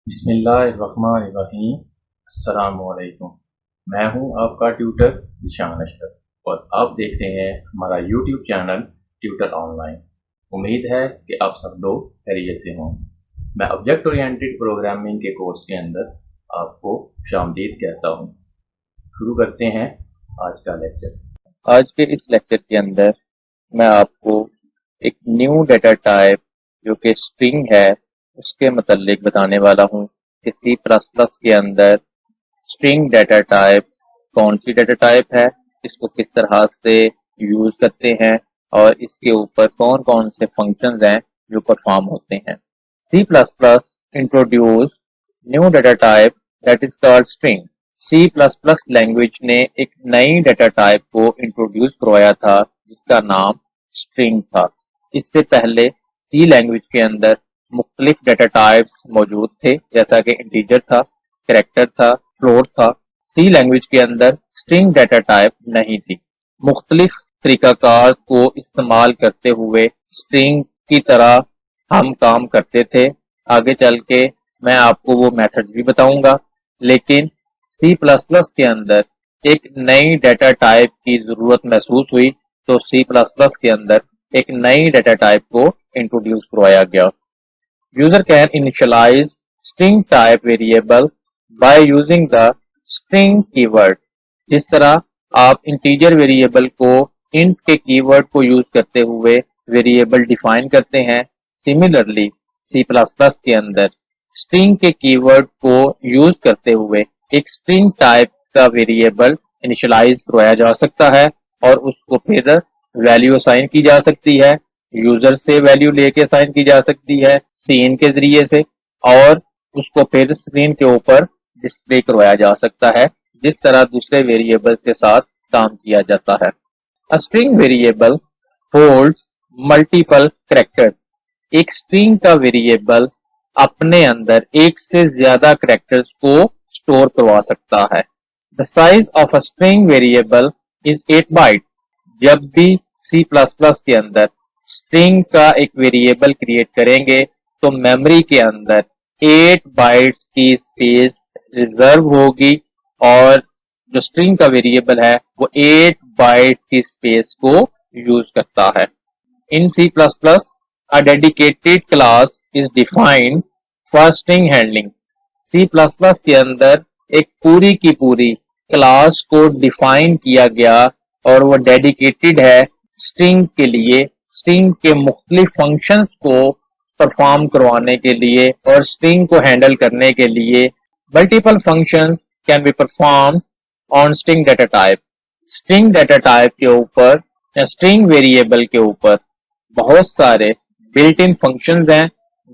बिस्मिल्लाहिर्रहमानिर्रहीम। अस्सलामुअलैकुम। मैं हूं आपका ट्यूटर निशान अशरफ और आप देख रहे हैं हमारा यूट्यूब चैनल ट्यूटर ऑनलाइन। उम्मीद है कि आप सब लोग खैरियत से हों। मैं ऑब्जेक्ट ओरिएंटेड प्रोग्रामिंग के कोर्स के अंदर आपको खुशामदीद कहता हूं। शुरू करते हैं आज का लेक्चर। आज के इस लेक्चर के अंदर मैं आपको एक न्यू डेटा टाइप जो कि स्ट्रिंग है उसके मतलब बताने वाला हूं कि सी प्लस प्लस के अंदर स्ट्रिंग डेटा टाइप कौन सी डेटा टाइप है, इसको किस तरह से यूज करते हैं और इसके ऊपर कौन कौन से फंक्शंस हैं जो परफॉर्म होते हैं। C plus plus introduce new data type that is called string. C plus plus language ने एक नई डेटा टाइप को इंट्रोड्यूस करवाया था जिसका नाम स्ट्रिंग था। इससे पहले सी लैंग्वेज के अंदर मुख्तलिफ डेटा टाइप्स मौजूद थे, जैसा कि इंटीजर था, कैरेक्टर था, फ्लोट था। सी लैंग्वेज के अंदर स्ट्रिंग डेटा टाइप नहीं थी। मुख्तलिफ तरीकाकार को इस्तेमाल करते हुए स्ट्रिंग की तरह हम काम करते थे। आगे चल के मैं आपको वो मेथड्स भी बताऊंगा, लेकिन सी प्लस प्लस के अंदर एक नई डेटा टाइप की जरूरत महसूस हुई, तो सी प्लस प्लस के अंदर एक नई डेटा टाइप को इंट्रोड्यूस करवाया गया। User can initialise string type variable by using the string keyword. जिस तरह आप इंटीजर वेरिएबल को इंट के कीवर्ड को यूज करते हुए वेरिएबल डिफाइन करते हैं, सिमिलरली सी प्लस प्लस के अंदर स्ट्रिंग के कीवर्ड को यूज करते हुए एक स्ट्रिंग टाइप का वेरिएबल इनिशियलाइज करवाया जा सकता है और उसको फिर वैल्यू असाइन की जा सकती है। यूजर से वैल्यू लेके असाइन की जा सकती है सीन के जरिए से, और उसको फिर स्क्रीन के ऊपर डिस्प्ले करवाया जा सकता है, जिस तरह दूसरे वेरिएबल्स के साथ काम किया जाता है। अ string variable holds multiple characters. एक स्ट्रिंग का वेरिएबल अपने अंदर एक से ज्यादा कैरेक्टर्स को स्टोर करवा सकता है। The size of a string variable is 8 byte. जब भी सी प्लस प्लस के अंदर स्ट्रिंग का एक वेरिएबल क्रिएट करेंगे तो मेमोरी के अंदर 8 बाइट्स की स्पेस रिजर्व होगी और जो स्ट्रिंग का वेरिएबल है वो 8 बाइट की स्पेस को यूज करता है। In C plus plus a dedicated class is defined for string handling। C plus plus के अंदर एक पूरी की पूरी क्लास को डिफाइन किया गया और वो डेडिकेटेड है स्ट्रिंग के लिए, स्ट्रिंग के मुख्तलिफ फंक्शंस को परफॉर्म करवाने के लिए और स्ट्रिंग को हैंडल करने के लिए। Multiple functions can be perform on string data type. String data type के ऊपर या स्ट्रिंग वेरिएबल के ऊपर बहुत सारे बिल्ट इन फंक्शंस हैं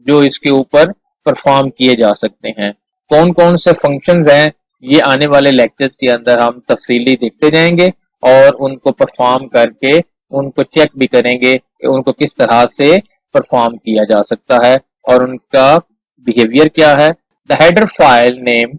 जो इसके ऊपर परफॉर्म किए जा सकते हैं। कौन कौन से फंक्शंस हैं ये आने वाले लेक्चर्स के अंदर हम तफसीली देखते जाएंगे और उनको परफॉर्म करके उनको चेक भी करेंगे कि उनको किस तरह से परफॉर्म किया जा सकता है और उनका बिहेवियर क्या है। The header file name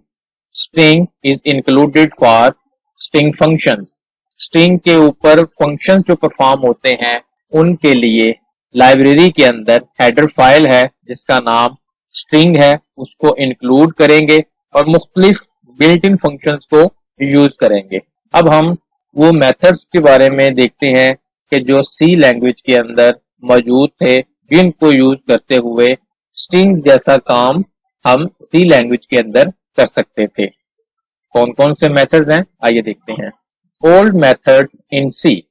string is included for string functions. String के ऊपर फंक्शंस जो परफॉर्म होते हैं उनके लिए लाइब्रेरी के अंदर हेडर फाइल है जिसका नाम स्ट्रिंग है, उसको इंक्लूड करेंगे और मुख्तलिफ बिल्ट इन फंक्शंस को यूज करेंगे। अब हम वो मेथड्स के बारे में देखते हैं कि जो सी लैंग्वेज के अंदर मौजूद थे, जिनको यूज करते हुए स्ट्रिंग जैसा काम हम सी लैंग्वेज के अंदर कर सकते थे। कौन कौन से मेथड्स हैं आइए देखते हैं। Old methods in C.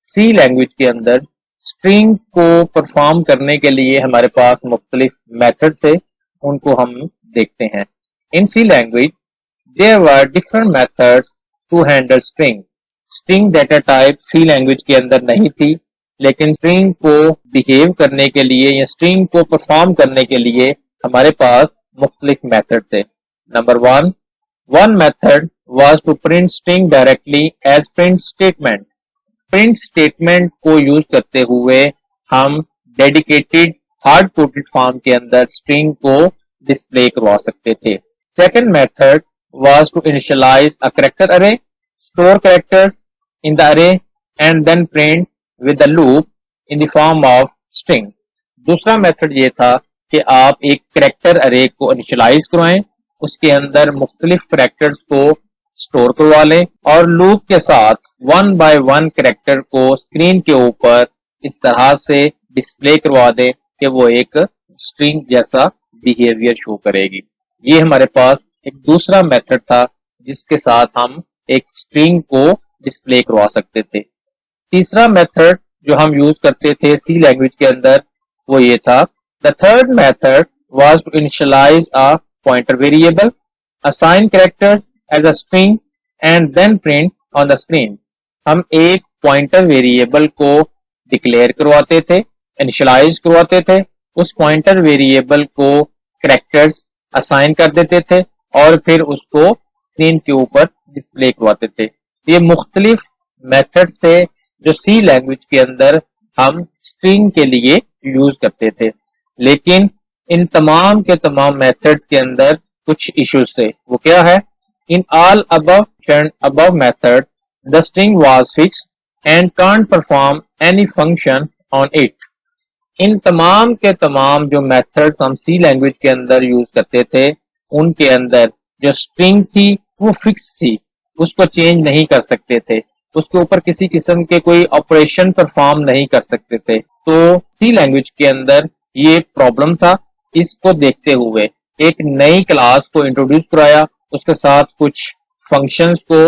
C language के अंदर स्ट्रिंग को परफॉर्म करने के लिए हमारे पास मुख्तलिफ मेथड्स थे, उनको हम देखते हैं। In C language there were different methods to handle string. String data type C language के अंदर नहीं थी, लेकिन स्ट्रिंग को बिहेव करने के लिए या स्ट्रिंग को परफॉर्म करने के लिए हमारे पास मुख्तलिफ मेथड थे। Number one method was to print string directly as print statement. Print statement को यूज करते हुए हम डेडिकेटेड हार्ड कोडेड फॉर्म के अंदर स्ट्रिंग को डिस्प्ले करवा सकते थे। Second method was to initialise a character array, store characters in the array and then print with the loop in the form of string. दूसरा मेथड ये था कि आप एक करेक्टर अरे को इनिशियलाइज करवाएं, उसके अंदर मुख्तलिफ करेक्टर्स को स्टोर करवा लें और लूप के साथ वन बाय वन करेक्टर को स्क्रीन के ऊपर इस तरह से डिस्प्ले करवा दें कि वो एक स्ट्रिंग जैसा बिहेवियर शो करेगी। ये हमारे पास एक दूसरा मेथड था जिसके साथ हम एक स्ट्रिंग को डिस्प्ले करवा सकते थे। तीसरा मेथड जो हम यूज करते थे सी लैंग्वेज के अंदर वो ये था, the third method was to initialise a pointer variable, assign characters as a string and then print on the screen। हम एक पॉइंटर वेरिएबल को डिक्लेयर करवाते थे, इनिशियलाइज करवाते थे, उस पॉइंटर वेरिएबल को कैरेक्टर्स असाइन कर देते थे और फिर उसको स्क्रीन के ऊपर डिस्प्ले करवाते थे। ये मुख्तलिफ मेथड थे जो सी लैंग्वेज के अंदर हम स्ट्रिंग के लिए यूज करते थे, लेकिन इन तमाम के तमाम मेथड्स के अंदर कुछ इश्यूज थे। वो क्या है? In all above method the string was fixed and can't perform any function on it. इन तमाम के तमाम जो मेथड्स हम सी लैंग्वेज के अंदर यूज करते थे उनके अंदर जो स्ट्रिंग थी वो फिक्स थी, उसको चेंज नहीं कर सकते थे, उसके ऊपर किसी किस्म के कोई ऑपरेशन परफॉर्म नहीं कर सकते थे। तो सी लैंग्वेज के अंदर ये प्रॉब्लम था। इसको देखते हुए एक नई क्लास को इंट्रोड्यूस कराया, उसके साथ कुछ फंक्शंस को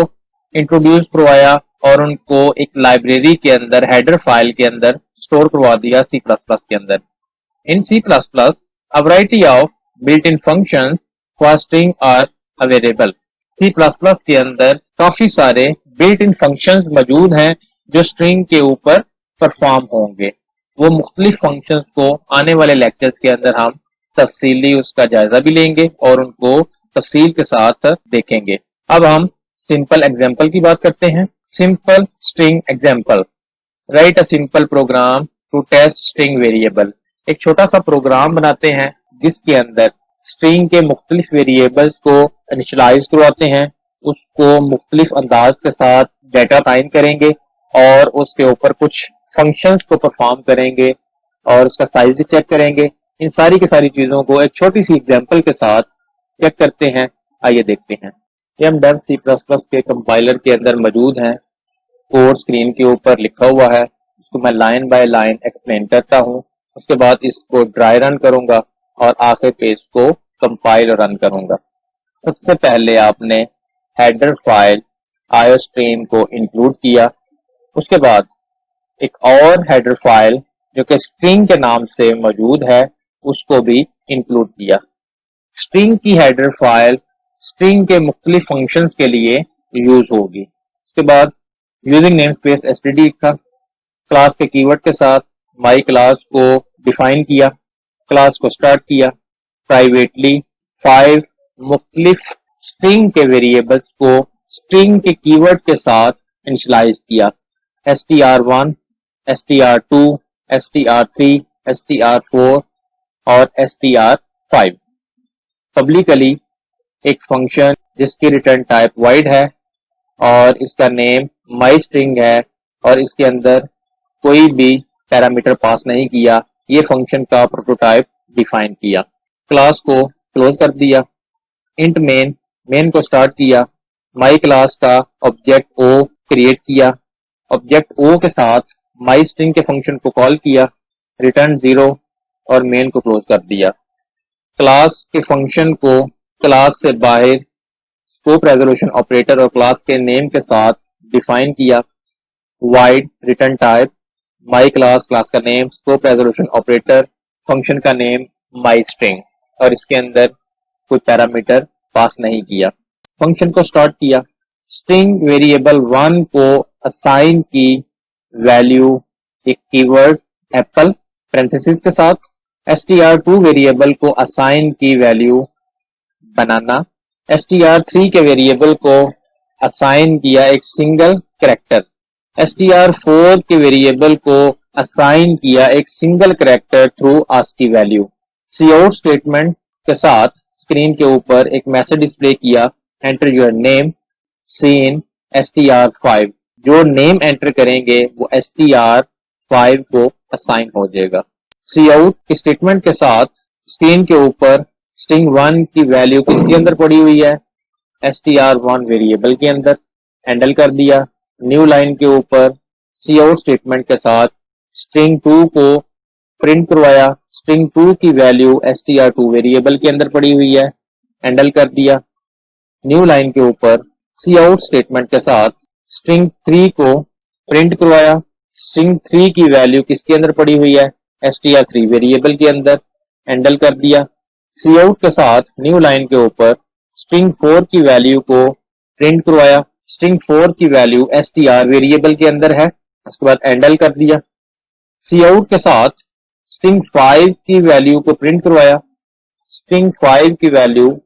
इंट्रोड्यूस करवाया और उनको एक लाइब्रेरी के अंदर हेडर फाइल के अंदर स्टोर करवा दिया सी प्लस प्लस के अंदर। In C plus plus a variety of built-in functions for string are available। C plus plus के अंदर काफी सारे बिल्ट इन फंक्शंस मौजूद हैं जो स्ट्रिंग के ऊपर परफॉर्म होंगे। वो मुख्तलिफ फंक्शंस को आने वाले लेक्चर्स के अंदर हम तफसीली उसका जायजा भी लेंगे और उनको तफसील के साथ देखेंगे। अब हम सिंपल एग्जाम्पल की बात करते हैं। Simple string example, write a simple program to test string variable. एक छोटा सा प्रोग्राम बनाते हैं जिसके अंदर स्ट्रिंग के मुख्तलिफ वेरिएबल्स को इनिशियलाइज करवाते हैं, उसको मुख्तलिफ अंदाज के साथ डेटा टाइम करेंगे और उसके ऊपर कुछ फंक्शंस को परफॉर्म करेंगे और उसका साइज भी चेक करेंगे। इन सारी की सारी चीजों को एक छोटी सी एग्जांपल के साथ चेक करते हैं। आइए देखते हैं। ये हम डेव सी प्लस प्लस के कंपाइलर के अंदर मौजूद हैं। कोड स्क्रीन के ऊपर लिखा हुआ है, इसको मैं लाइन बाय लाइन एक्सप्लेन करता हूँ, उसके बाद इसको ड्राई रन करूंगा और आखिर पे इसको कंपाइल रन करूंगा। सबसे पहले आपने हेडर फाइल iostream को इंक्लूड किया, उसके बाद एक और हेडर फाइल जो कि स्ट्रिंग के नाम से मौजूद है उसको भी इंक्लूड किया। स्ट्रिंग की हेडर फाइल स्ट्रिंग के मुख्तलिफ फंक्शंस के लिए यूज होगी। उसके बाद यूजिंग नेम स्पेस std लिखा, क्लास के कीवर्ड के साथ माई क्लास को डिफाइन किया, क्लास को स्टार्ट किया, प्राइवेटली 5 मुख्तलिफ स्ट्रिंग के वेरिएबल्स को स्ट्रिंग के कीवर्ड के साथ इनिशियलाइज किया, str1, str2, str3, str4 और str5। पब्लिकली एक फंक्शन जिसकी रिटर्न टाइप वाइड है और इसका नेम माई स्ट्रिंग है और इसके अंदर कोई भी पैरामीटर पास नहीं किया, ये फंक्शन का प्रोटोटाइप डिफाइन किया। क्लास को क्लोज कर दिया, इंट मेन को स्टार्ट किया, माई क्लास का ऑब्जेक्ट ओ क्रिएट किया, ऑब्जेक्ट ओ के साथ माई स्ट्रिंग के फंक्शन को कॉल किया, रिटर्न 0 और मेन को क्लोज कर दिया। क्लास के फंक्शन को क्लास से बाहर स्कोप रेजोल्यूशन ऑपरेटर और क्लास के नेम के साथ डिफाइन किया, void return type my class, class का name, scope resolution operator, function का नेम माई स्ट्रिंग और इसके अंदर कोई पैरामीटर पास नहीं किया। फंक्शन को स्टार्ट किया, स्ट्रिंग वेरिएबल 1 को असाइन की वैल्यू एक कीवर्ड एप्पल पैरेंथेसिस के साथ, str2 वेरिएबल को असाइन की वैल्यू बनाना, str3 के वेरिएबल को असाइन किया एक सिंगल कैरेक्टर, str4 के वेरिएबल को असाइन किया एक single character through ASCII value. Cout statement के साथ स्क्रीन के ऊपर एक मैसेज डिस्प्ले किया, enter your name cin str5। जो नेम एंटर करेंगे वो str5 को असाइन हो जाएगा। काउट स्टेटमेंट के साथ स्क्रीन के ऊपर स्ट्रिंग 1 की वैल्यू किसके अंदर पड़ी हुई है, str1 वेरिएबल के अंदर, हैंडल कर दिया। न्यू लाइन के ऊपर सी आउट स्टेटमेंट के साथ स्ट्रिंग 2 को प्रिंट करवाया। स्ट्रिंग 2 की वैल्यू str2 वेरिएबल के अंदर पड़ी हुई है, हैंडल कर दिया। न्यू लाइन के ऊपर सी आउट स्टेटमेंट के साथ स्ट्रिंग 3 को प्रिंट करवाया। स्ट्रिंग 3 की वैल्यू किसके अंदर पड़ी हुई है, str3 वेरिएबल के अंदर, हैंडल कर दिया। सी आउट के साथ न्यू लाइन के ऊपर स्ट्रिंग 4 की वैल्यू को प्रिंट करवाया। स्ट्रिंग 4 की वैल्यू str वेरिएबल के अंदर है, उसके बाद हैंडल कर दिया। सी आउट के साथ स्ट्रिंग 5 की वैल्यू को प्रिंट करवाया। स्ट्रिंग 5 की वैल्यू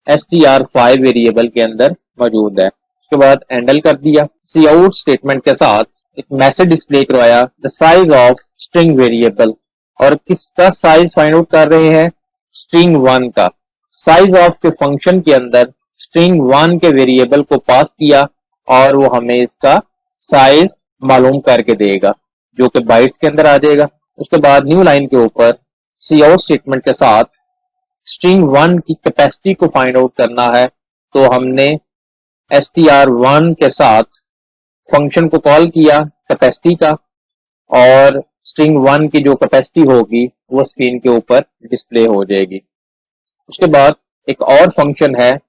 str5 वेरिएबल के अंदर मौजूद है, उसके बाद हैंडल कर दिया। सी आउट स्टेटमेंट के साथ एक मैसेज डिस्प्ले करवाया, the size of string variable, और किसका साइज फाइंड आउट कर रहे हैं, स्ट्रिंग 1 का। साइज ऑफ के फंक्शन के अंदर स्ट्रिंग 1 के वेरिएबल को पास किया और वो हमें इसका साइज मालूम करके देगा, जो कि बाइट्स के अंदर आ जाएगा। उसके बाद न्यू लाइन के ऊपर सी आउट स्टेटमेंट के साथ स्ट्रिंग 1 की कैपेसिटी को फाइंड आउट करना है, तो हमने str1 के साथ फंक्शन को कॉल किया कैपेसिटी का, और स्ट्रिंग 1 की जो कैपेसिटी होगी वो स्क्रीन के ऊपर डिस्प्ले हो जाएगी। उसके बाद एक और फंक्शन है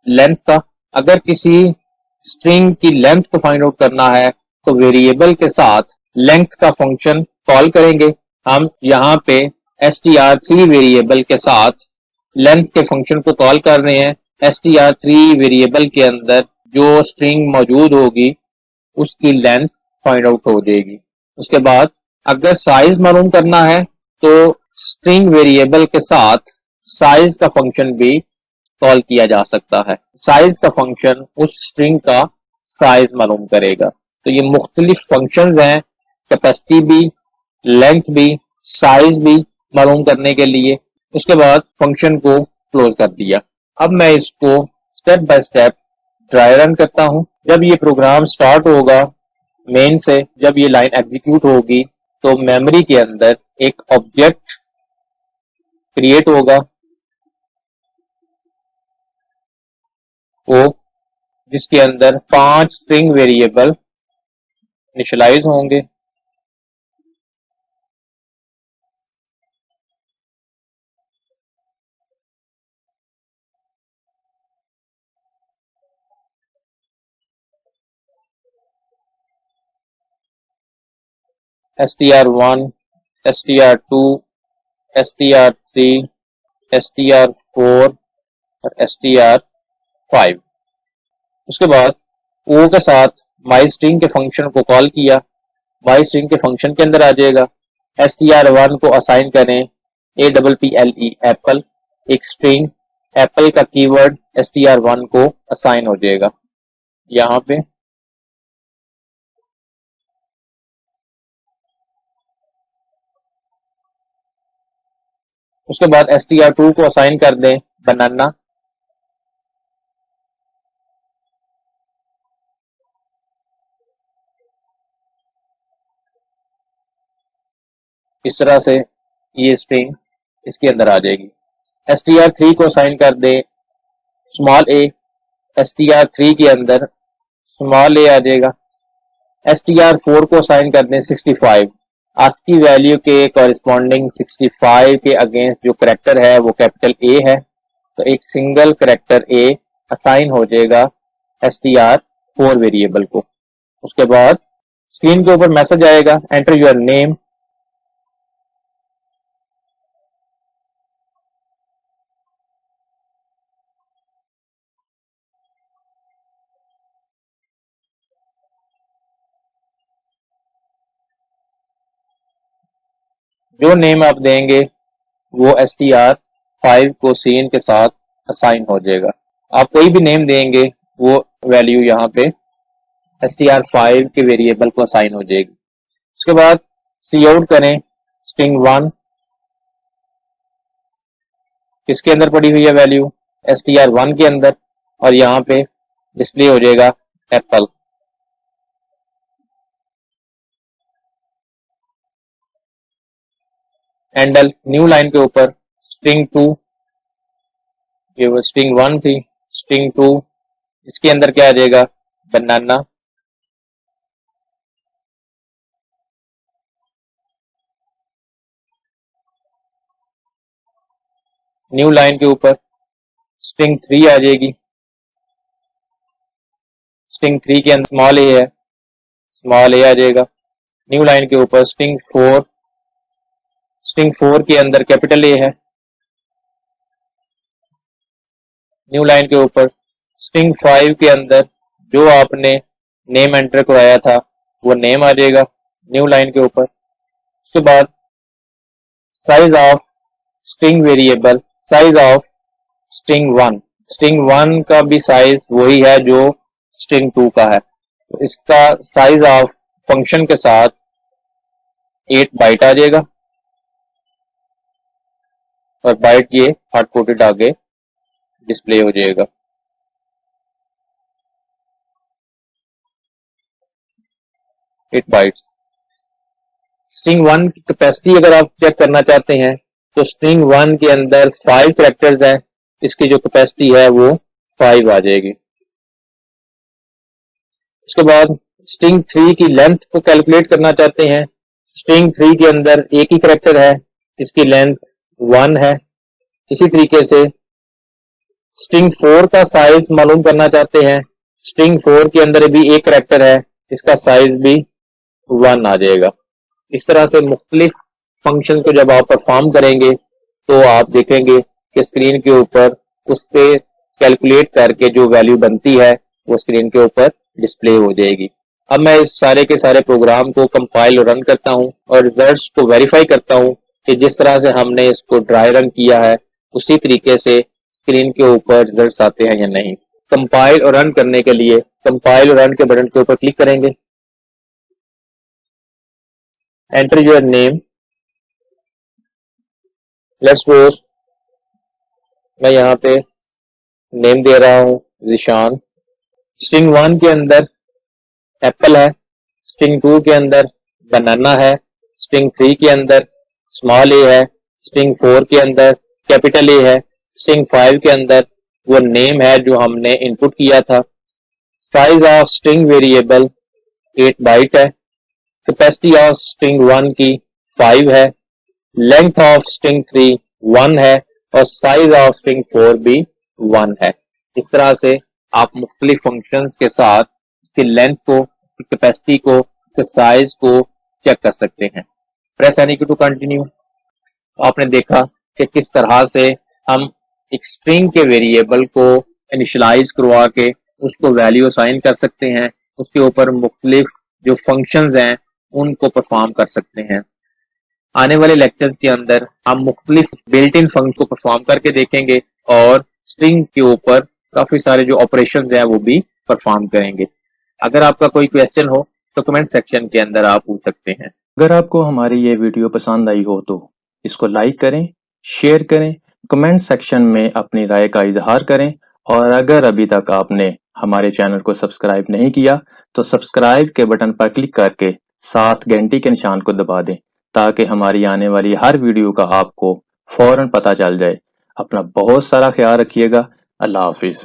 लेंथ का। अगर किसी स्ट्रिंग की लेंथ को फाइंड आउट करना है तो वेरिएबल के साथ लेंथ का फंक्शन कॉल करेंगे। हम यहाँ पे str3 वेरिएबल के साथ लेंथ के फंक्शन को कॉल कर रहे हैं। str3 वेरिएबल के अंदर जो स्ट्रिंग मौजूद होगी उसकी लेंथ फाइंड आउट हो जाएगी। उसके बाद अगर साइज मालूम करना है तो स्ट्रिंग वेरिएबल के साथ साइज का फंक्शन भी कॉल किया जा सकता है। साइज का फंक्शन उस स्ट्रिंग का साइज मालूम करेगा। तो ये मुख्तलिफ फंक्शंस हैं, कैपेसिटी भी, लेंथ भी, साइज भी मालूम करने के लिए। उसके बाद फंक्शन को क्लोज कर दिया। अब मैं इसको step by step try run करता हूं। जब ये प्रोग्राम स्टार्ट होगा मेन से, जब ये लाइन एग्जीक्यूट होगी तो मेमोरी के अंदर एक ऑब्जेक्ट क्रिएट होगा वो, जिसके अंदर 5 स्ट्रिंग वेरिएबल इनिशियलाइज होंगे। str1, str2, str3, str4 और str5। उसके बाद ओ के साथ माई स्ट्रिंग के फंक्शन को कॉल किया, माई स्ट्रिंग के फंक्शन के अंदर आ जाएगा। str1 को असाइन करें APPLE एप्पल, एक स्ट्रिंग एप्पल का कीवर्ड str1 को असाइन हो जाएगा यहाँ पे। उसके बाद str2 को असाइन कर दें बनाना, इस तरह से ये स्ट्रिंग इसके अंदर आ जाएगी। str3 को असाइन कर दें स्मॉल a, str3 के अंदर स्मॉल a आ जाएगा। str4 को असाइन कर दें 65, ASCII वैल्यू के कॉरिस्पॉन्डिंग 65 के अगेंस्ट जो करेक्टर है वो कैपिटल A है, तो एक सिंगल करेक्टर A असाइन हो जाएगा str4 वेरिएबल को। उसके बाद स्क्रीन के ऊपर मैसेज आएगा, एंटर योर नेम। जो नेम आप देंगे वो str5 को सीन के साथ असाइन हो जाएगा। आप कोई भी नेम देंगे वो वैल्यू यहाँ पे str5 के वेरिएबल को असाइन हो जाएगी। उसके बाद सी आउट करें स्ट्रिंग 1, किसके अंदर पड़ी हुई है वैल्यू, str1 के अंदर, और यहाँ पे डिस्प्ले हो जाएगा एप्पल। हैंडल न्यू लाइन के ऊपर स्ट्रिंग 2, ये वो स्ट्रिंग 1 थी, स्ट्रिंग 2, इसके अंदर क्या आ जाएगा, बनाना। न्यू लाइन के ऊपर स्ट्रिंग 3 आ जाएगी, स्ट्रिंग 3 के अंदर स्मॉल ए है, स्मॉल ए आ जाएगा। न्यू लाइन के ऊपर स्ट्रिंग 4, स्ट्रिंग 4 के अंदर कैपिटल ए है। न्यू लाइन के ऊपर स्ट्रिंग 5 के अंदर जो आपने नेम एंटर कराया था वो नेम आ जाएगा न्यू लाइन के ऊपर। उसके बाद size of string variable, size of string 1, string 1 का भी साइज वही है जो स्ट्रिंग 2 का है, तो इसका साइज ऑफ फंक्शन के साथ 8 बाइट आ जाएगा और बाइट ये हार्ड कोडेड आगे डिस्प्ले हो जाएगा। Eight bytes. स्ट्रिंग 1 की कैपेसिटी अगर आप चेक करना चाहते हैं तो स्ट्रिंग 1 के अंदर 5 कैरेक्टर्स हैं, इसकी जो कैपेसिटी है वो 5 आ जाएगी। उसके बाद स्ट्रिंग 3 की लेंथ को कैलकुलेट करना चाहते हैं, स्ट्रिंग 3 के अंदर एक ही कैरेक्टर है, इसकी लेंथ 1 है। इसी तरीके से स्ट्रिंग 4 का साइज मालूम करना चाहते हैं, स्ट्रिंग 4 के अंदर भी एक कैरेक्टर है, इसका साइज भी 1 आ जाएगा। इस तरह से मुख्तलिफ फंक्शन को जब आप परफॉर्म करेंगे तो आप देखेंगे कि स्क्रीन के ऊपर उस पे कैलकुलेट करके जो वैल्यू बनती है वो स्क्रीन के ऊपर डिस्प्ले हो जाएगी। अब मैं इस सारे के सारे प्रोग्राम को कंपाइल और रन करता हूं और रिजल्ट्स को वेरीफाई करता हूं कि जिस तरह से हमने इसको ड्राई रन किया है उसी तरीके से स्क्रीन के ऊपर रिजल्ट्स आते हैं या नहीं। कंपाइल और रन करने के लिए कंपाइल और रन के बटन के ऊपर क्लिक करेंगे, enter your name, let's suppose मैं यहाँ पे नेम दे रहा हूँ जिशान। स्ट्रिंग 1 के अंदर एप्पल है, स्ट्रिंग 2 के अंदर बनाना है, स्ट्रिंग 3 के अंदर स्मॉल ए है, स्ट्रिंग 4 के अंदर कैपिटल ए है, स्ट्रिंग 5 के अंदर वो नेम है जो हमने इनपुट किया था। Size of string variable 8 byte है, कैपेसिटी ऑफ स्ट्रिंग 1 की 5 है, लेंथ ऑफ स्ट्रिंग 3 1 है और साइज ऑफ स्ट्रिंग 4 भी 1 है। इस तरह से आप मुख्तलिफ फंक्शंस के साथ उसकी लेंथ को, उसकी कैपेसिटी को, उसके साइज को चेक कर सकते हैं। प्रेस एनी की टू कंटिन्यू। आपने देखा कि किस तरह से हम एक स्ट्रिंग के वेरिएबल को इनिशियलाइज करवा के उसको वैल्यू असाइन कर सकते हैं, उसके ऊपर मुख्तलिफ जो फंक्शंस हैं उनको परफॉर्म कर सकते हैं। आने वाले लेक्चर्स के अंदर हम मुख्तलिफ बिल्ट इन फंक्शन को परफॉर्म करके देखेंगे और स्ट्रिंग के ऊपर काफी सारे जो ऑपरेशंस हैं वो भी परफॉर्म करेंगे। अगर आपका कोई क्वेश्चन हो तो कमेंट सेक्शन के अंदर आप पूछ सकते हैं। अगर आपको हमारी ये वीडियो पसंद आई हो तो इसको लाइक करें, शेयर करें, कमेंट सेक्शन में अपनी राय का इजहार करें और अगर अभी तक आपने हमारे चैनल को सब्सक्राइब नहीं किया तो सब्सक्राइब के बटन पर क्लिक करके साथ घंटी के निशान को दबा दें ताकि हमारी आने वाली हर वीडियो का आपको फौरन पता चल जाए। अपना बहुत सारा ख्याल रखिएगा। अल्लाह हाफिज।